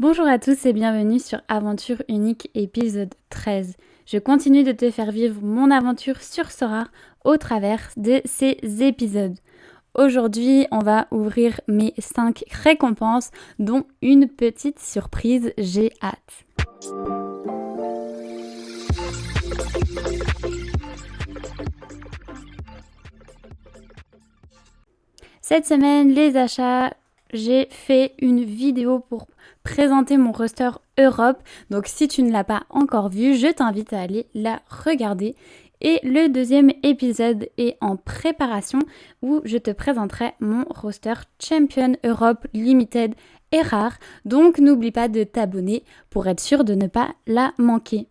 Bonjour à tous et bienvenue sur Aventure Unique épisode 13. Je continue de te faire vivre mon aventure sur Sora au travers de ces épisodes. Aujourd'hui, on va ouvrir mes 5 récompenses, dont une petite surprise, j'ai hâte. Cette semaine, les achats, j'ai fait une vidéo pour présenter mon roster Europe. Donc si tu ne l'as pas encore vu, je t'invite à aller la regarder. Et le deuxième épisode est en préparation où je te présenterai mon roster Champion Europe Limited et rare. Donc n'oublie pas de t'abonner pour être sûr de ne pas la manquer.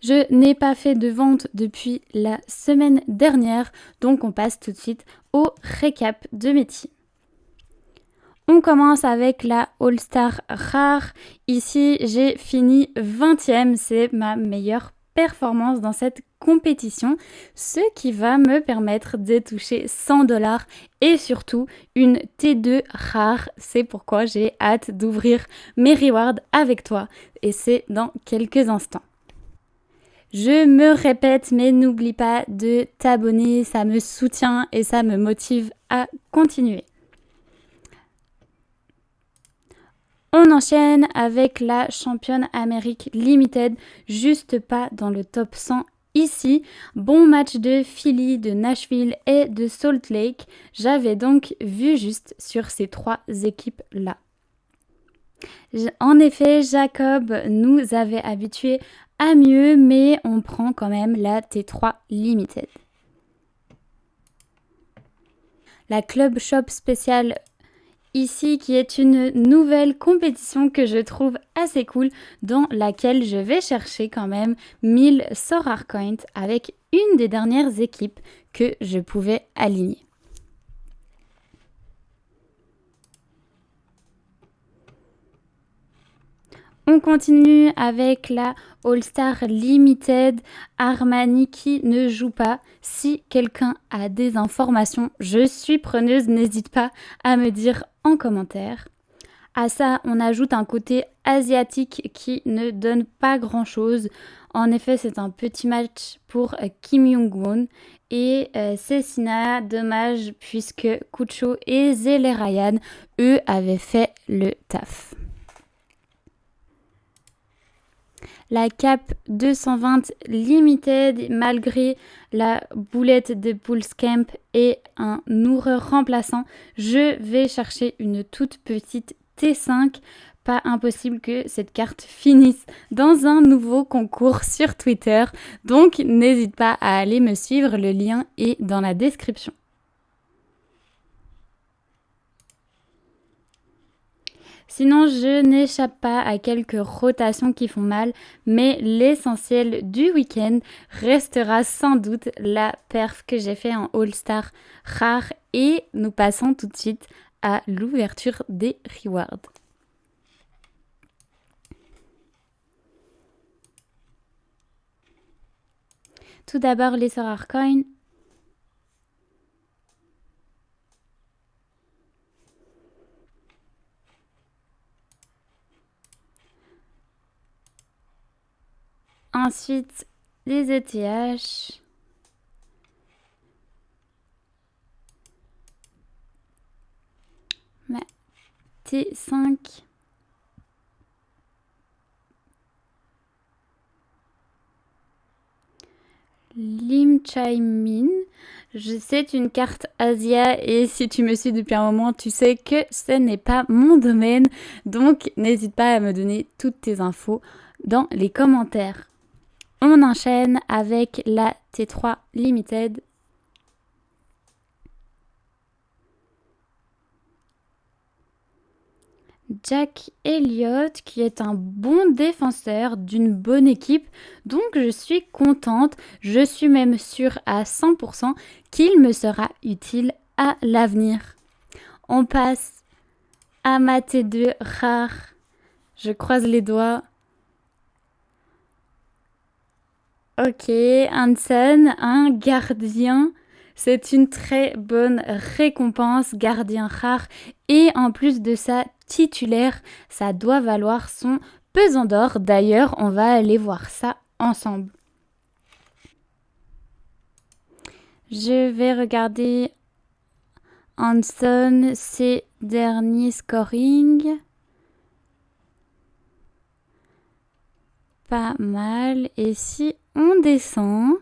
Je n'ai pas fait de vente depuis la semaine dernière, donc on passe tout de suite au récap de mes teams. On commence avec la All-Star rare. Ici, j'ai fini 20e, c'est ma meilleure performance dans cette compétition, ce qui va me permettre de toucher 100$ et surtout une T2 rare. C'est pourquoi j'ai hâte d'ouvrir mes rewards avec toi et c'est dans quelques instants. Je me répète, mais n'oublie pas de t'abonner, ça me soutient et ça me motive à continuer. On enchaîne avec la championne Amérique Limited, juste pas dans le top 100 ici. Bon match de Philly, de Nashville et de Salt Lake. J'avais donc vu juste sur ces 3 équipes-là. En effet, Jacob nous avait habitués à mieux, mais on prend quand même la T3 Limited. La Club Shop spéciale ici, qui est une nouvelle compétition que je trouve assez cool, dans laquelle je vais chercher quand même 1000 Sora Coins avec une des dernières équipes que je pouvais aligner. On continue avec la All-Star Limited Armani qui ne joue pas. Si quelqu'un a des informations, je suis preneuse, n'hésite pas à me dire en commentaire. À ça, on ajoute un côté asiatique qui ne donne pas grand-chose. En effet, c'est un petit match pour Kim Young-won et Cecina. Dommage puisque Kucho et Zele Ryan, eux, avaient fait le taf. La Cap 220 Limited, malgré la boulette de Bullscamp et un nourreur remplaçant, je vais chercher une toute petite T5. Pas impossible que cette carte finisse dans un nouveau concours sur Twitter. Donc n'hésite pas à aller me suivre, le lien est dans la description. Sinon, je n'échappe pas à quelques rotations qui font mal, mais l'essentiel du week-end restera sans doute la perf que j'ai fait en All-Star rare et nous passons tout de suite à l'ouverture des rewards. Tout d'abord, les Sora Coins. Ensuite, les ETH. Ma T5. Lim Chai Min. C'est une carte Asia et si tu me suis depuis un moment, tu sais que ce n'est pas mon domaine. Donc, n'hésite pas à me donner toutes tes infos dans les commentaires. On enchaîne avec la T3 Limited. Jack Elliott, qui est un bon défenseur d'une bonne équipe, donc je suis contente, je suis même sûre à 100% qu'il me sera utile à l'avenir. On passe à ma T2 rare, je croise les doigts. Ok, Hansen, un gardien. C'est une très bonne récompense, gardien rare. Et en plus de ça, titulaire, ça doit valoir son pesant d'or. D'ailleurs, on va aller voir ça ensemble. Je vais regarder Hanson, ses derniers scoring. Pas mal. Et si on descend,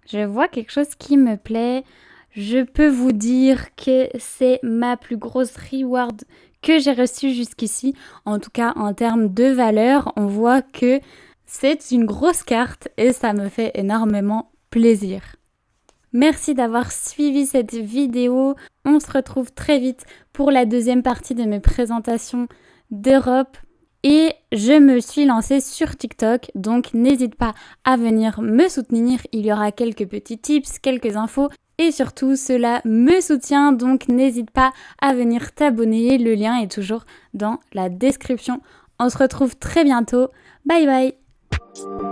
je vois quelque chose qui me plaît. Je peux vous dire que c'est ma plus grosse reward que j'ai reçue jusqu'ici. En tout cas, en termes de valeur, on voit que c'est une grosse carte et ça me fait énormément plaisir. Merci d'avoir suivi cette vidéo. On se retrouve très vite pour la deuxième partie de mes présentations d'Europe. Et je me suis lancée sur TikTok, donc n'hésite pas à venir me soutenir. Il y aura quelques petits tips, quelques infos et surtout cela me soutient, donc n'hésite pas à venir t'abonner. Le lien est toujours dans la description. On se retrouve très bientôt. Bye bye!